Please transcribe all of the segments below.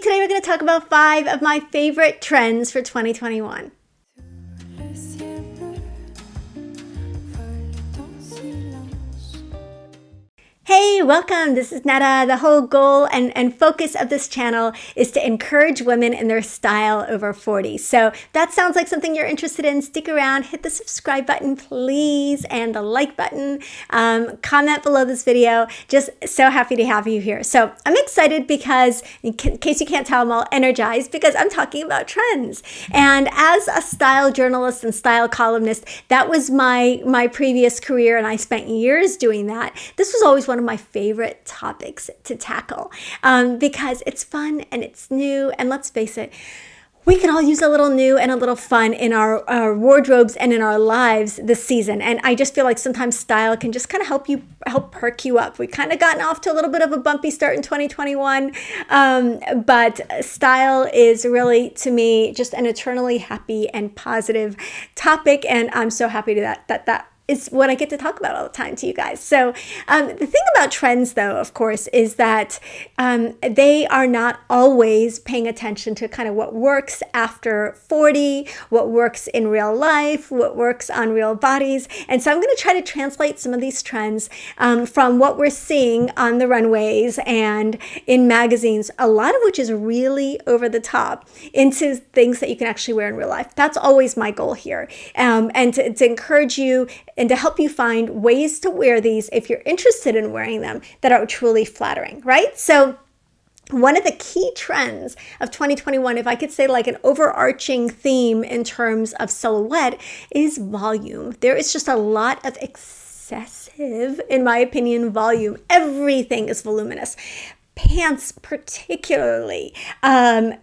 Today we're going to talk about 5 of my favorite trends for 2021. Hey, welcome. This is Netta. The whole goal and focus of this channel is to encourage women in their style over 40. So if that sounds like something you're interested in, stick around, hit the subscribe button, please, and the like button. Comment below this video. Just so happy to have you here. So I'm excited because, in case you can't tell, I'm all energized because I'm talking about trends. And as a style journalist and style columnist, that was my previous career, and I spent years doing that. This was always one of my favorite topics to tackle because it's fun and it's new, and let's face it, we can all use a little new and a little fun in our wardrobes and in our lives this season. And I just feel like sometimes style can just kind of help perk you up. We've kind of gotten off to a little bit of a bumpy start in 2021, but style is really, to me, just an eternally happy and positive topic, and I'm so happy that is what I get to talk about all the time to you guys. So the thing about trends, though, of course, is that they are not always paying attention to kind of what works after 40, what works in real life, what works on real bodies. And so I'm going to try to translate some of these trends from what we're seeing on the runways and in magazines, a lot of which is really over the top, into things that you can actually wear in real life. That's always my goal here. And to encourage you and to help you find ways to wear these if you're interested in wearing them that are truly flattering, right? So one of the key trends of 2021, if I could say like an overarching theme in terms of silhouette, is volume. There is just a lot of excessive, in my opinion, volume. Everything is voluminous. Pants particularly,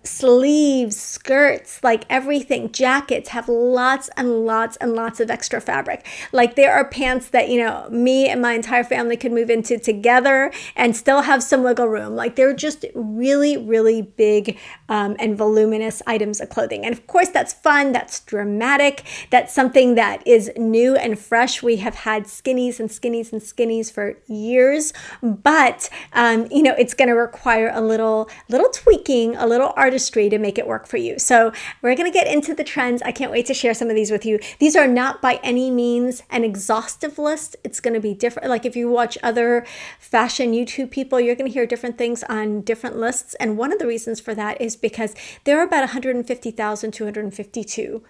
sleeves, skirts, like everything, jackets have lots and lots and lots of extra fabric. Like there are pants that, me and my entire family could move into together and still have some wiggle room. Like they're just really, really big and voluminous items of clothing. And of course that's fun, that's dramatic, that's something that is new and fresh. We have had skinnies and skinnies and skinnies for years, but it's going to require a little tweaking, a little artistry to make it work for you. So we're going to get into the trends. I can't wait to share some of these with you. These are not by any means an exhaustive list. It's going to be different. Like if you watch other fashion YouTube people, you're going to hear different things on different lists. And one of the reasons for that is because there are about 150,252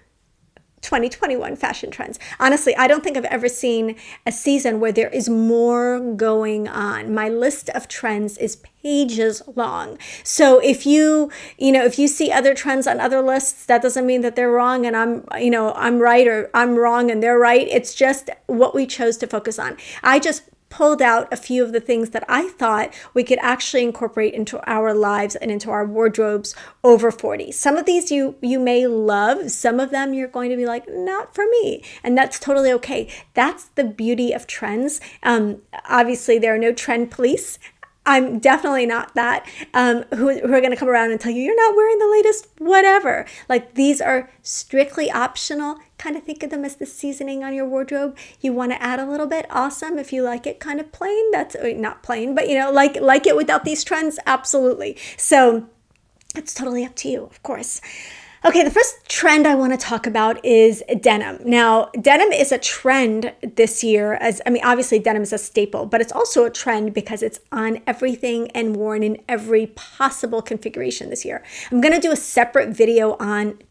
2021 fashion trends. Honestly, I don't think I've ever seen a season where there is more going on. My list of trends is pages long. So if you see other trends on other lists, that doesn't mean that they're wrong and I'm right, or I'm wrong and they're right. It's just what we chose to focus on. I just pulled out a few of the things that I thought we could actually incorporate into our lives and into our wardrobes over 40. Some of these you may love. Some of them you're going to be like, not for me. And that's totally okay. That's the beauty of trends. Obviously, there are no trend police. I'm definitely not that, who are going to come around and tell you, you're not wearing the latest whatever. Like these are strictly optional. Kind of think of them as the seasoning on your wardrobe. You want to add a little bit, awesome. If you like it kind of plain, that's not plain, but like it without these trends, absolutely. So it's totally up to you, of course. Okay, the first trend I want to talk about is denim. Now, denim is a trend this year. Obviously denim is a staple, but it's also a trend because it's on everything and worn in every possible configuration this year. I'm going to do a separate video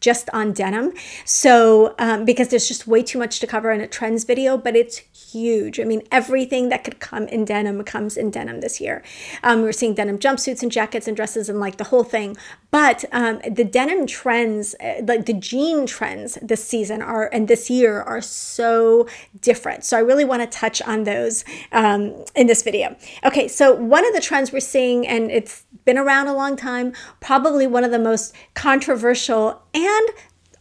just on denim. So, because there's just way too much to cover in a trends video, but it's huge. Everything that could come in denim comes in denim this year. We're seeing denim jumpsuits and jackets and dresses and like the whole thing. But the denim trends, like the jean trends this season and this year are so different. So I really want to touch on those in this video. Okay, so one of the trends we're seeing, and it's been around a long time, probably one of the most controversial and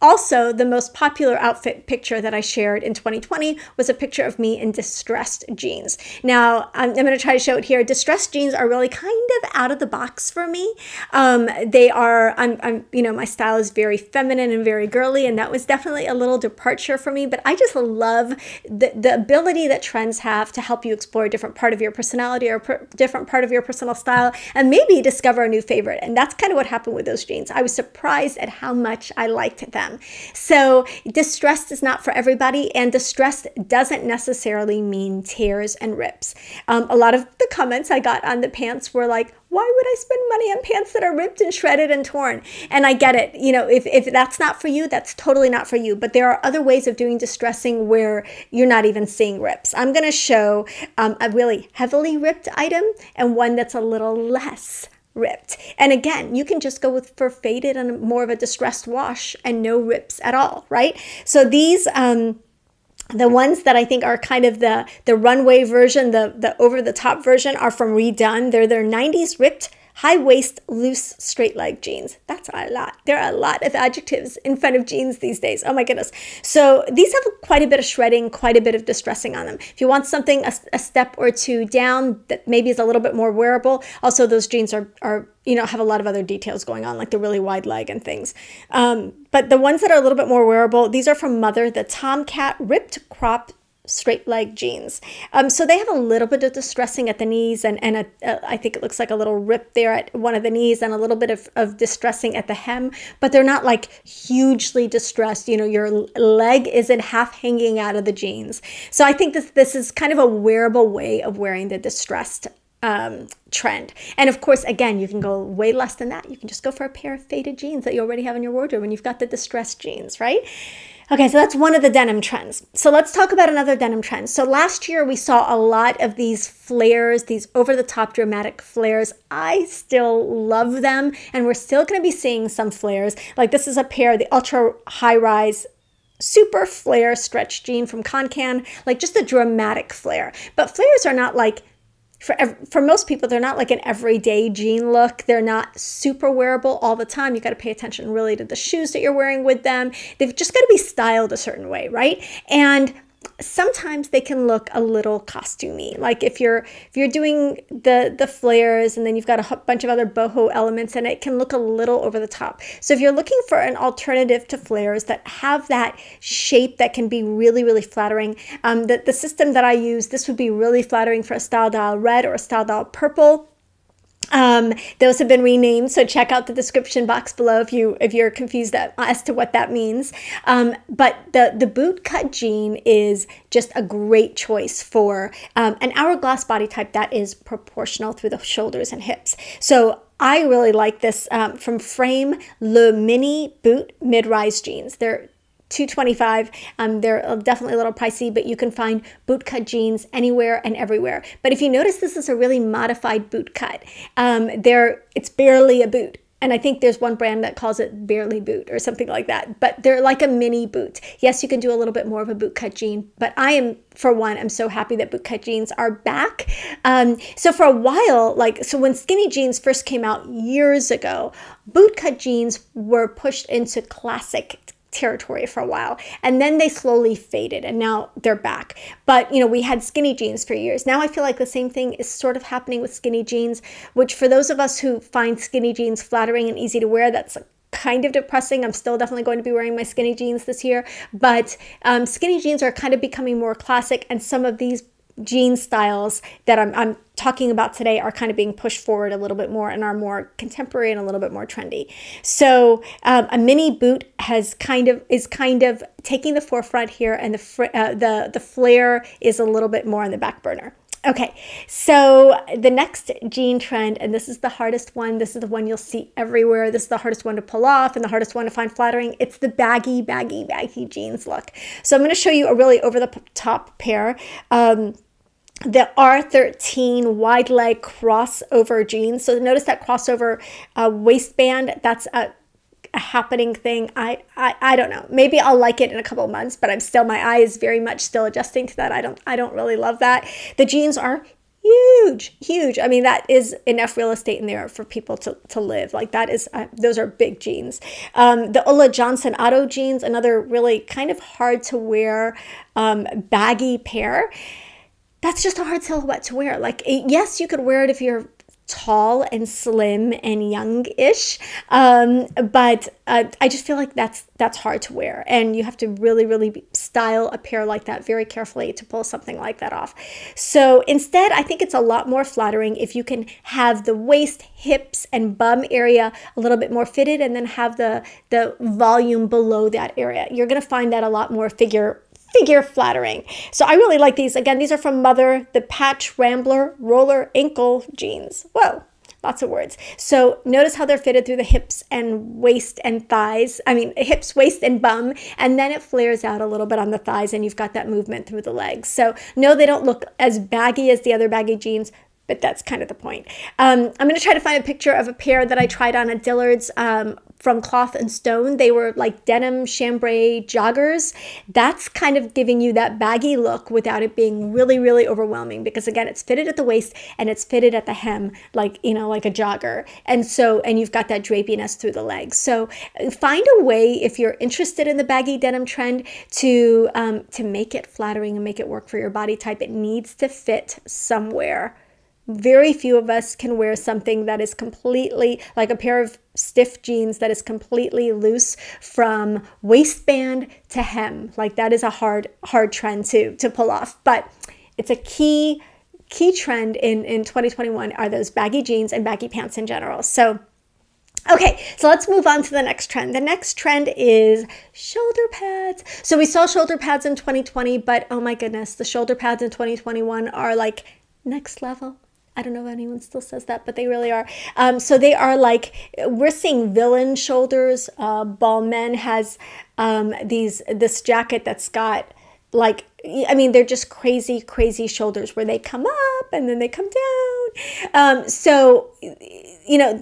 Also, the most popular outfit picture that I shared in 2020 was a picture of me in distressed jeans. Now, I'm going to try to show it here. Distressed jeans are really kind of out of the box for me. They are, my style is very feminine and very girly, and that was definitely a little departure for me, but I just love the ability that trends have to help you explore a different part of your personality or different part of your personal style and maybe discover a new favorite. And that's kind of what happened with those jeans. I was surprised at how much I liked them. So distressed is not for everybody, and distressed doesn't necessarily mean tears and rips. A lot of the comments I got on the pants were like, why would I spend money on pants that are ripped and shredded and torn? And I get it. If that's not for you, that's totally not for you. But there are other ways of doing distressing where you're not even seeing rips. I'm going to show a really heavily ripped item and one that's a little less ripped. And again, you can just go for faded and more of a distressed wash and no rips at all, right? So these, the ones that I think are kind of the runway version, the over-the-top version, are from Redone. They're their 90s ripped, high-waist, loose, straight-leg jeans. That's a lot. There are a lot of adjectives in front of jeans these days. Oh my goodness. So these have quite a bit of shredding, quite a bit of distressing on them. If you want something a step or two down that maybe is a little bit more wearable, also those jeans are have a lot of other details going on, like the really wide leg and things. But the ones that are a little bit more wearable, these are from Mother, the Tomcat Ripped Crop Straight Leg Jeans. So they have a little bit of distressing at the knees, and I think it looks like a little rip there at one of the knees and a little bit of distressing at the hem, but they're not like hugely distressed. Your leg isn't half hanging out of the jeans. So I think this is kind of a wearable way of wearing the distressed trend. And of course, again, you can go way less than that. You can just go for a pair of faded jeans that you already have in your wardrobe and you've got the distressed jeans, right? Okay, so that's one of the denim trends. So let's talk about another denim trend. So last year we saw a lot of these flares, these over-the-top dramatic flares. I still love them, and we're still going to be seeing some flares. Like this is a pair, the ultra high-rise super flare stretch jean from Concan, like just a dramatic flare. But flares are not like, for most people, they're not like an everyday jean look. They're not super wearable all the time. You got to pay attention really to the shoes that you're wearing with them. They've just got to be styled a certain way, right? And sometimes they can look a little costumey. Like if you're doing the flares and then you've got a bunch of other boho elements, and it can look a little over the top. So if you're looking for an alternative to flares that have that shape that can be really, really flattering, the system that I use, this would be really flattering for a Style Dial red or a Style Dial purple. Those have been renamed, so check out the description box below if you're confused as to what that means. But the boot cut jean is just a great choice for an hourglass body type that is proportional through the shoulders and hips. So I really like this from Frame Le Mini Boot Mid-Rise Jeans. They're $225. They're definitely a little pricey, but you can find boot cut jeans anywhere and everywhere. But if you notice, this is a really modified boot cut. It's barely a boot. And I think there's one brand that calls it barely boot or something like that. But they're like a mini boot. Yes, you can do a little bit more of a boot cut jean, but I'm so happy that boot cut jeans are back. So for a while, when skinny jeans first came out years ago, boot cut jeans were pushed into classic territory for a while, and then they slowly faded, and now they're back. But we had skinny jeans for years. Now I feel like the same thing is sort of happening with skinny jeans, which for those of us who find skinny jeans flattering and easy to wear, that's kind of depressing. I'm still definitely going to be wearing my skinny jeans this year, but skinny jeans are kind of becoming more classic, and some of these jean styles that I'm talking about today are kind of being pushed forward a little bit more and are more contemporary and a little bit more trendy. So a mini boot is kind of taking the forefront here, and the flare is a little bit more on the back burner. Okay, so the next jean trend, and this is the hardest one. This is the one you'll see everywhere. This is the hardest one to pull off and the hardest one to find flattering. It's the baggy jeans look. So I'm going to show you a really over-the-top pair. The R13 wide leg crossover jeans. So notice that crossover waistband. That's a happening thing. I don't know. Maybe I'll like it in a couple of months, but my eye is very much still adjusting to that. I don't really love that. The jeans are huge, huge. I mean, that is enough real estate in there for people to live. Like that is, those are big jeans. The Ulla Johnson Otto jeans, another really kind of hard to wear, baggy pair. That's just a hard silhouette to wear. Like, yes, you could wear it if you're tall and slim and young-ish, but I just feel like that's hard to wear, and you have to really style a pair like that very carefully to pull something like that off. So instead, I think it's a lot more flattering if you can have the waist, hips, and bum area a little bit more fitted, and then have the volume below that area. You're going to find that a lot more figure flattering. So I really like these. Again, these are from Mother, the Patch Rambler Roller Ankle jeans. Whoa, lots of words. So notice how they're fitted through the hips and waist and thighs. I mean, hips, waist, and bum. And then it flares out a little bit on the thighs, and you've got that movement through the legs. So no, they don't look as baggy as the other baggy jeans, but that's kind of the point. I'm going to try to find a picture of a pair that I tried on at Dillard's from Cloth and Stone. They were like denim chambray joggers. That's kind of giving you that baggy look without it being really overwhelming, because again, it's fitted at the waist and it's fitted at the hem, like, you know, like a jogger. And you've got that drapiness through the legs. So find a way, if you're interested in the baggy denim trend, to make it flattering and make it work for your body type. It needs to fit somewhere. Very few of us can wear something that is completely, like a pair of stiff jeans that is completely loose from waistband to hem. Like that is a hard trend to pull off. But it's a key trend in 2021 are those baggy jeans and baggy pants in general. So okay, so let's move on to the next trend. The next trend is shoulder pads. So we saw shoulder pads in 2020, but oh my goodness, the shoulder pads in 2021 are like next level. I don't know if anyone still says that, but they really are. So they are like, we're seeing villain shoulders. Balmain has this jacket that's got like, I mean, they're just crazy shoulders where they come up and then they come down. So, you know,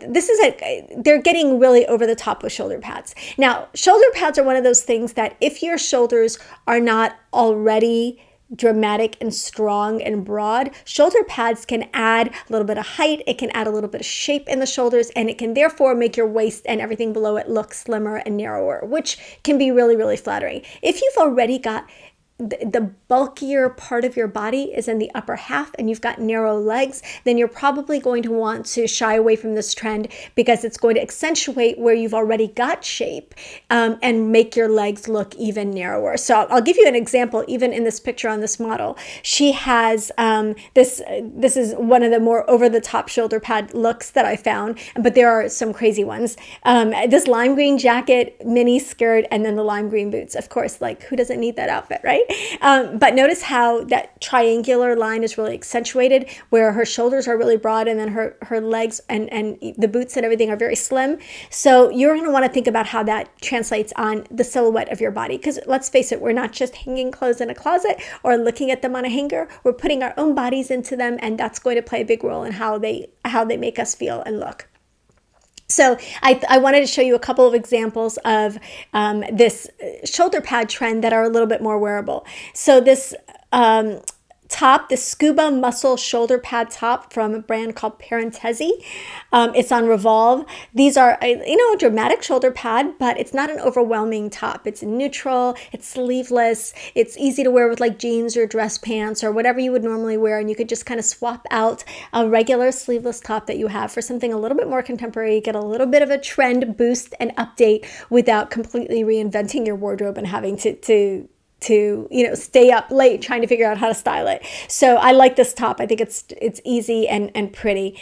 they're getting really over the top with shoulder pads. Now, shoulder pads are one of those things that if your shoulders are not already dramatic and strong and broad, shoulder pads can add a little bit of height, it can add a little bit of shape in the shoulders, and it can therefore make your waist and everything below it look slimmer and narrower, which can be really flattering. If you've already got the bulkier part of your body is in the upper half and you've got narrow legs, then you're probably going to want to shy away from this trend, because it's going to accentuate where you've already got shape, and make your legs look even narrower. So I'll give you an example. Even in this picture on this model, she has this is one of the more over-the-top shoulder pad looks that I found, but there are some crazy ones. This lime green jacket, mini skirt, and then the lime green boots. Of course, like who doesn't need that outfit, right? But notice how that triangular line is really accentuated, where her shoulders are really broad and then her legs and the boots and everything are very slim. So you're going to want to think about how that translates on the silhouette of your body, because let's face it, we're not just hanging clothes in a closet or looking at them on a hanger. We're putting our own bodies into them, and that's going to play a big role in how they make us feel and look. So I wanted to show you a couple of examples of this shoulder pad trend that are a little bit more wearable. So this top, the Scuba Muscle shoulder pad top from a brand called Parentesi. It's on Revolve. These are, a dramatic shoulder pad, but it's not an overwhelming top. It's neutral, it's sleeveless, it's easy to wear with like jeans or dress pants or whatever you would normally wear, and you could just kind of swap out a regular sleeveless top that you have for something a little bit more contemporary, get a little bit of a trend boost and update without completely reinventing your wardrobe and having to stay up late trying to figure out how to style it. So I like this top. I think it's easy and pretty.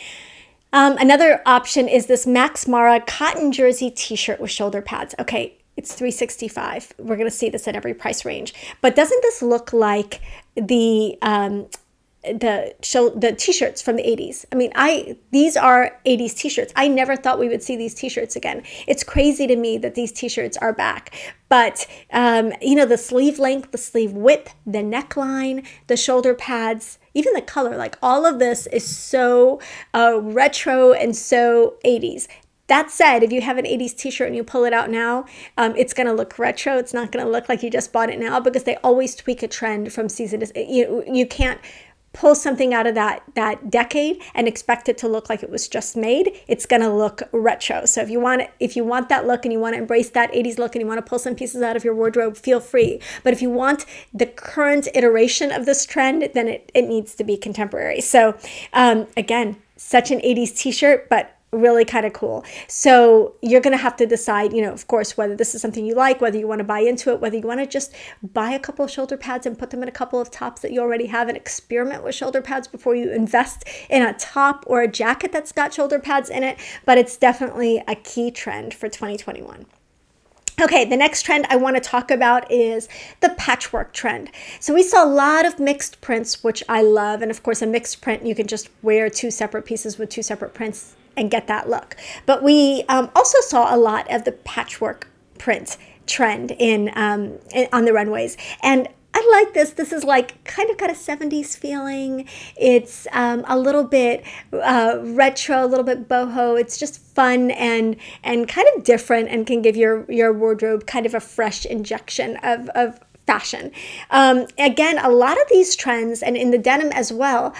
Another option is this Max Mara cotton jersey t-shirt with shoulder pads. Okay, it's $365. We're going to see this at every price range. But doesn't this look like the t-shirts from the 80s? I mean, these are 80s t-shirts. I never thought we would see these t-shirts again. It's crazy to me that these t-shirts are back. But, the sleeve length, the sleeve width, the neckline, the shoulder pads, even the color, like all of this is so retro and so 80s. That said, if you have an 80s t-shirt and you pull it out now, it's going to look retro. It's not going to look like you just bought it now, because they always tweak a trend from season to season. You can't pull something out of that decade and expect it to look like it was just made, it's going to look retro. So if you want that look and you want to embrace that 80s look and you want to pull some pieces out of your wardrobe, feel free. But if you want the current iteration of this trend, then it needs to be contemporary. So again, such an 80s t-shirt, but really kind of cool. So you're going to have to decide, of course, whether this is something you like, whether you want to buy into it, whether you want to just buy a couple of shoulder pads and put them in a couple of tops that you already have and experiment with shoulder pads before you invest in a top or a jacket that's got shoulder pads in it. But it's definitely a key trend for 2021. Okay, the next trend I want to talk about is the patchwork trend. So we saw a lot of mixed prints, which I love. And of course, a mixed print, you can just wear two separate pieces with two separate prints and get that look. But we also saw a lot of the patchwork print trend on the runways. And I like this. This is like kind of got a 70s feeling. It's a little bit retro, a little bit boho. It's just fun and kind of different and can give your wardrobe kind of a fresh injection of fashion. Again, a lot of these trends, and in the denim as well,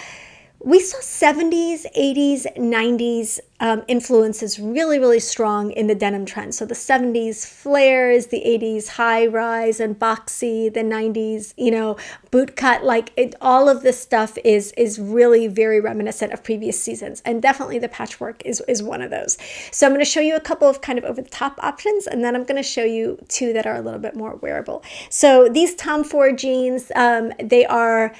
we saw 70s, 80s, 90s influences really, really strong in the denim trend. So the 70s flares, the 80s high rise and boxy, the 90s, boot cut, all of this stuff is really very reminiscent of previous seasons. And definitely the patchwork is one of those. So I'm going to show you a couple of kind of over the top options, and then I'm going to show you two that are a little bit more wearable. So these Tom Ford jeans, they are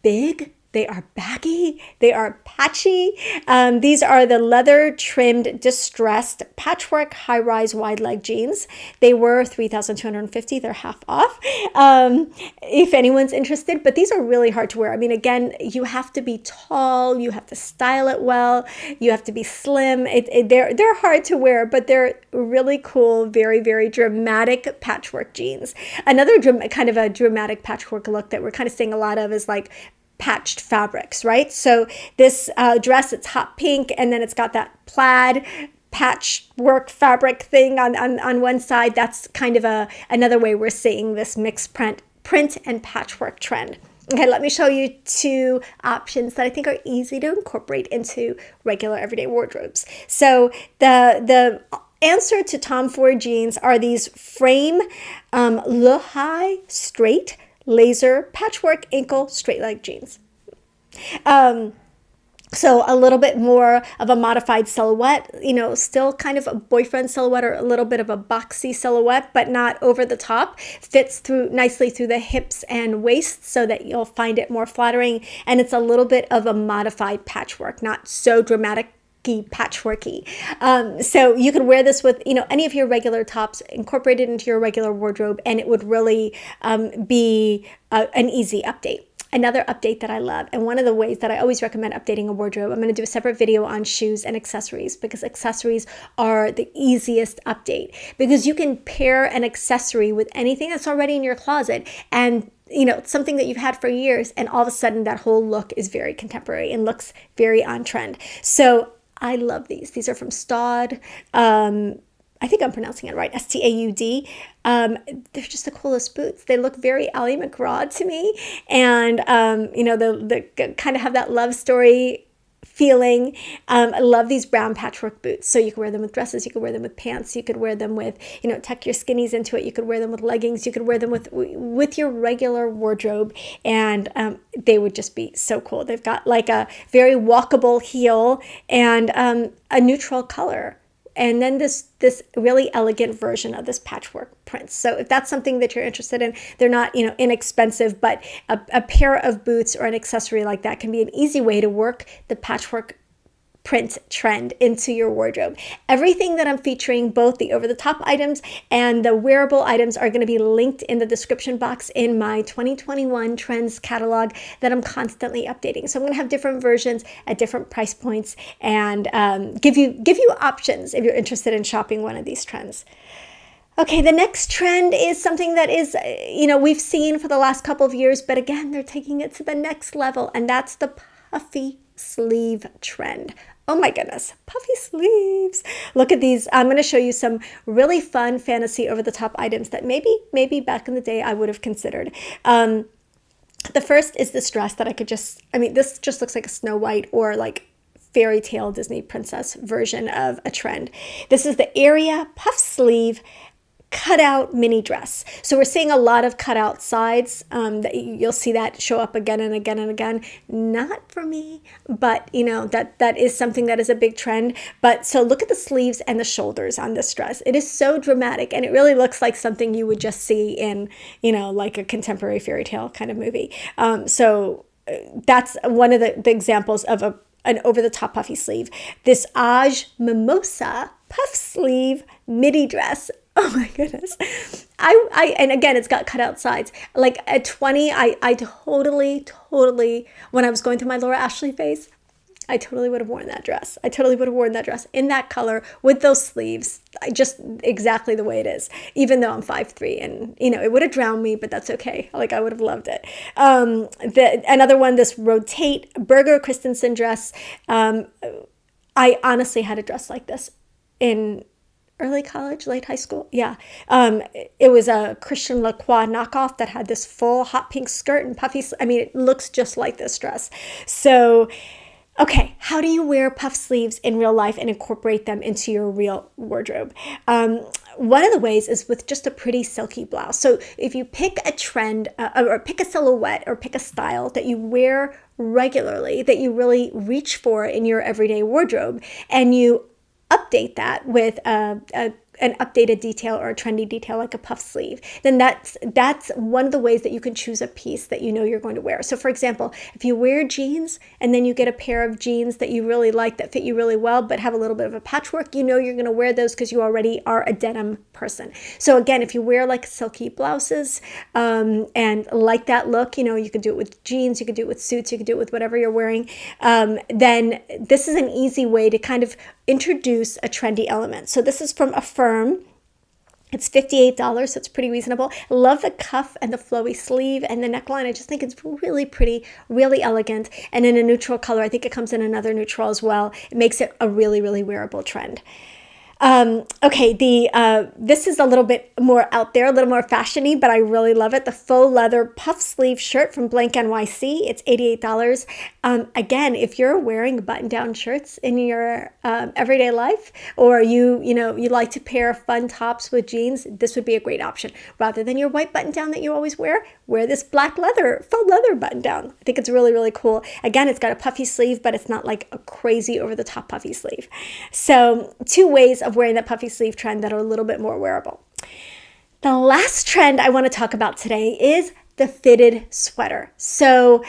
big. They are baggy, they are patchy. These are the leather trimmed distressed patchwork high-rise wide leg jeans. They were $3,250, they're half off. If anyone's interested, but these are really hard to wear. I mean, again, you have to be tall, you have to style it well, you have to be slim. They're hard to wear, but they're really cool, very, very dramatic patchwork jeans. Another kind of a dramatic patchwork look that we're kind of seeing a lot of is like patched fabrics, right? So this dress, it's hot pink, and then it's got that plaid patchwork fabric thing on one side. That's kind of another way we're seeing this mixed print and patchwork trend. Okay, let me show you two options that I think are easy to incorporate into regular everyday wardrobes. So the answer to Tom Ford jeans are these frame low-high straight laser patchwork ankle straight leg jeans. So a little bit more of a modified silhouette, still kind of a boyfriend silhouette or a little bit of a boxy silhouette, but not over the top. Fits nicely through the hips and waist so that you'll find it more flattering. And it's a little bit of a modified patchwork, not so dramatic patchworky. So you could wear this with, any of your regular tops, incorporate it into your regular wardrobe, and it would really be an easy update. Another update that I love, and one of the ways that I always recommend updating a wardrobe, I'm going to do a separate video on shoes and accessories, because accessories are the easiest update, because you can pair an accessory with anything that's already in your closet and something that you've had for years, and all of a sudden that whole look is very contemporary and looks very on trend. So I love these. These are from Staud. I think I'm pronouncing it right, Staud. They're just the coolest boots. They look very Ally McGraw to me. And, they kind of have that love story feeling. I love these brown patchwork boots. So you can wear them with dresses, you could wear them with pants, you could wear them with, tuck your skinnies into it, you could wear them with leggings, you could wear them with your regular wardrobe, and they would just be so cool. They've got like a very walkable heel and a neutral color. And then this really elegant version of this patchwork print. So if that's something that you're interested in, they're not inexpensive, but a pair of boots or an accessory like that can be an easy way to work the patchwork print trend into your wardrobe. Everything that I'm featuring, both the over-the-top items and the wearable items, are going to be linked in the description box in my 2021 trends catalog that I'm constantly updating. So I'm going to have different versions at different price points and give you options if you're interested in shopping one of these trends. Okay, the next trend is something that is, we've seen for the last couple of years, but again, they're taking it to the next level, and that's the puffy sleeve trend. Oh my goodness, puffy sleeves. Look at these. I'm going to show you some really fun fantasy over-the-top items that maybe back in the day I would have considered. The first is this dress that this just looks like a Snow White or like fairy tale Disney princess version of a trend. This is the area puff sleeve cutout mini dress. So we're seeing a lot of cutout sides. That you'll see that show up again and again and again. Not for me, but that is something that is a big trend. But so look at the sleeves and the shoulders on this dress. It is so dramatic, and it really looks like something you would just see in like a contemporary fairy tale kind of movie. So that's one of the examples of an over-the-top puffy sleeve. This Aj Mimosa puff sleeve midi dress. Oh my goodness. And again, it's got cutout sides. Like at 20, I totally, when I was going through my Laura Ashley phase, I totally would have worn that dress. I totally would have worn that dress in that color with those sleeves, just exactly the way it is, even though I'm 5'3", and it would have drowned me, but that's okay. Like I would have loved it. Another one, this Rotate Berger Christensen dress. I honestly had a dress like this in early college, late high school. Yeah. It was a Christian Lacroix knockoff that had this full hot pink skirt and puffy. It looks just like this dress. So, okay, how do you wear puff sleeves in real life and incorporate them into your real wardrobe? One of the ways is with just a pretty silky blouse. So if you pick a trend or pick a silhouette or pick a style that you wear regularly, that you really reach for in your everyday wardrobe, and you update that with an updated detail or a trendy detail like a puff sleeve, then that's one of the ways that you can choose a piece that you're going to wear. So for example, if you wear jeans and then you get a pair of jeans that you really like that fit you really well but have a little bit of a patchwork, you're going to wear those because you already are a denim person. So again, if you wear like silky blouses and like that look, you could do it with jeans, you could do it with suits, you could do it with whatever you're wearing, then this is an easy way to kind of introduce a trendy element. So this is from Affirm. It's $58, so it's pretty reasonable. I love the cuff and the flowy sleeve and the neckline. I just think it's really pretty, really elegant, and in a neutral color. I think it comes in another neutral as well. It makes it a really, really wearable trend. Okay, this is a little bit more out there, a little more fashiony, but I really love it. The faux leather puff sleeve shirt from Blank NYC. It's $88. Again, if you're wearing button-down shirts in your everyday life, or you like to pair fun tops with jeans, this would be a great option. Rather than your white button-down that you always wear this black faux leather button-down. I think it's really, really cool. Again, it's got a puffy sleeve, but it's not like a crazy over-the-top puffy sleeve. So 2 ways of wearing that puffy sleeve trend that are a little bit more wearable. The last trend I want to talk about today is the fitted sweater. So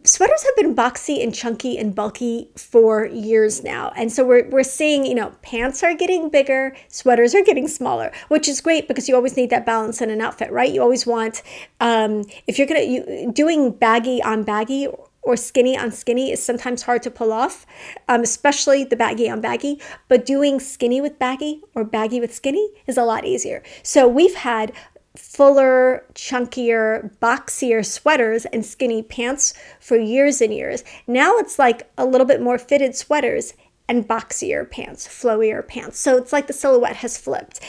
sweaters have been boxy and chunky and bulky for years now. And so we're seeing, pants are getting bigger, sweaters are getting smaller, which is great because you always need that balance in an outfit, right? You always want, if you're doing baggy on baggy or skinny on skinny is sometimes hard to pull off, especially the baggy on baggy, but doing skinny with baggy or baggy with skinny is a lot easier. So we've had fuller, chunkier, boxier sweaters and skinny pants for years and years. Now it's like a little bit more fitted sweaters and boxier pants, flowier pants. So it's like the silhouette has flipped.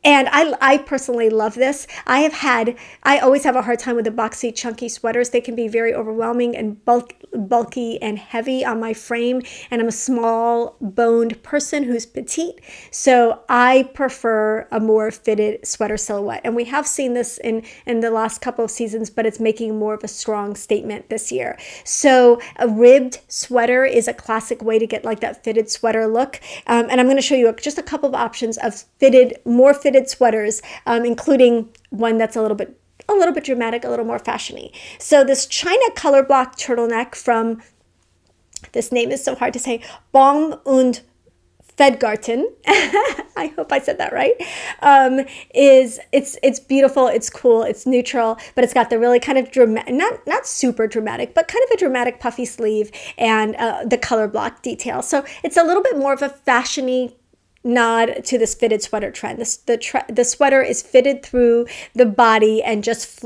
And I personally love this. I always have a hard time with the boxy, chunky sweaters. They can be very overwhelming and bulky and heavy on my frame. And I'm a small boned person who's petite. So I prefer a more fitted sweater silhouette. And we have seen this in the last couple of seasons, but it's making more of a strong statement this year. So a ribbed sweater is a classic way to get like that fitted sweater look. And I'm going to show you just a couple of options of more fitted sweaters, including one that's a little bit dramatic, a little more fashiony. So this China color block turtleneck from, this name is so hard to say, Baum und Fedgarten, I hope I said that right, it's beautiful, it's cool, it's neutral, but it's got the really kind of dramatic, not super dramatic, but kind of a dramatic puffy sleeve and the color block detail. So it's a little bit more of a fashiony nod to this fitted sweater trend. The sweater is fitted through the body and just,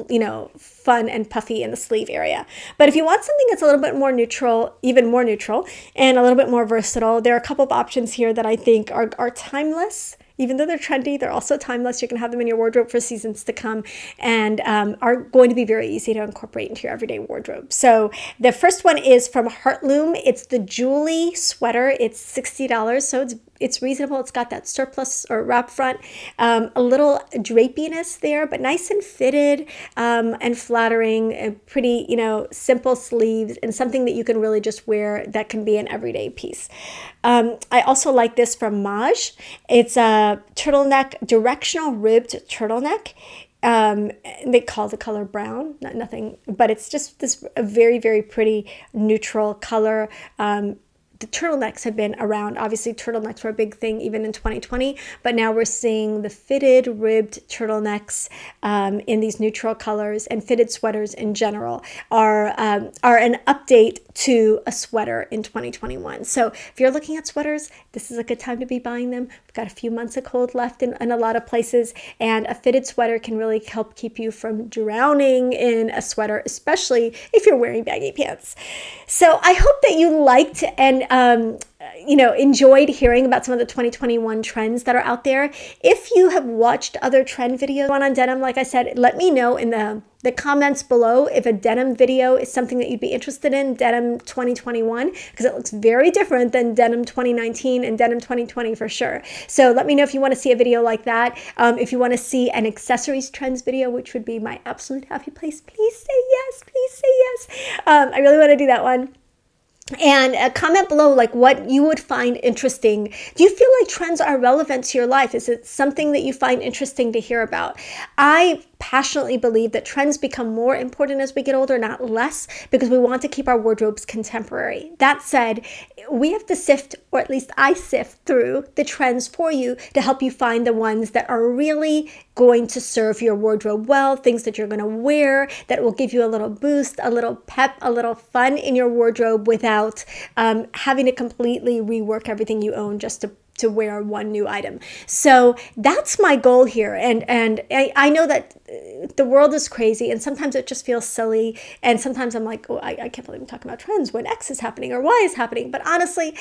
fun and puffy in the sleeve area. But if you want something that's a little bit more neutral, even more neutral, and a little bit more versatile, there are a couple of options here that I think are timeless. even though they're trendy, they're also timeless. You can have them in your wardrobe for seasons to come, and are going to be very easy to incorporate into your everyday wardrobe. So the first one is from Heartloom. It's the Julie sweater. It's $60, so it's reasonable. It's got that surplus or wrap front, a little drapiness there, but nice and fitted, and flattering, pretty, simple sleeves, and something that you can really just wear that can be an everyday piece. I also like this from Maj. It's a turtleneck, directional ribbed turtleneck. They call the color brown, nothing, but it's just this a very, very pretty neutral color. The turtlenecks have been around. Obviously, turtlenecks were a big thing even in 2020, but now we're seeing the fitted, ribbed turtlenecks in these neutral colors, and fitted sweaters in general are an update to a sweater in 2021. So if you're looking at sweaters, this is a good time to be buying them. We've got a few months of cold left in a lot of places, and a fitted sweater can really help keep you from drowning in a sweater, especially if you're wearing baggy pants. So I hope that you liked and enjoyed hearing about some of the 2021 trends that are out there. If you have watched other trend videos on denim, like I said, let me know in the comments below if a denim video is something that you'd be interested in, denim 2021, because it looks very different than denim 2019 and denim 2020 for sure. So let me know if you want to see a video like that. If you want to see an accessories trends video, which would be my absolute happy place, please say yes, please say yes. I really want to do that one. And comment below like what you would find interesting. Do you feel like trends are relevant to your life? Is it something that you find interesting to hear about? I passionately believe that trends become more important as we get older, not less, because we want to keep our wardrobes contemporary. That said, we have to sift, or at least I sift through the trends for you to help you find the ones that are really going to serve your wardrobe well, things that you're going to wear that will give you a little boost, a little pep, a little fun in your wardrobe without having to completely rework everything you own just to wear one new item. So that's my goal here. And I know that the world is crazy, and sometimes it just feels silly. And sometimes I'm like, oh, I can't believe I'm talking about trends when X is happening or Y is happening. But honestly,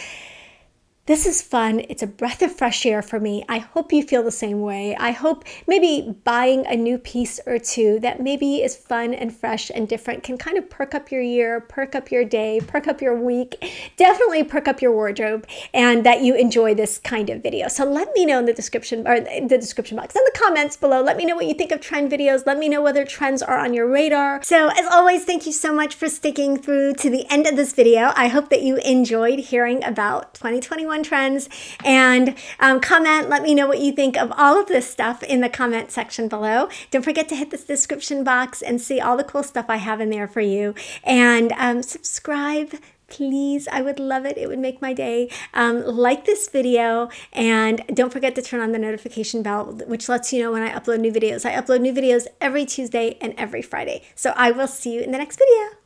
this is fun. It's a breath of fresh air for me. I hope you feel the same way. I hope maybe buying a new piece or two that maybe is fun and fresh and different can kind of perk up your year, perk up your day, perk up your week, definitely perk up your wardrobe, and that you enjoy this kind of video. So let me know in the description box, in the comments below. Let me know what you think of trend videos. Let me know whether trends are on your radar. So as always, thank you so much for sticking through to the end of this video. I hope that you enjoyed hearing about 2021 trends, and comment, let me know what you think of all of this stuff in the comment section below. Don't forget to hit this description box and see all the cool stuff I have in there for you, and subscribe, please. I would love it. It would make my day. Like this video, and don't forget to turn on the notification bell, which lets you know when I upload new videos. I upload new videos every Tuesday and every Friday. So I will see you in the next video.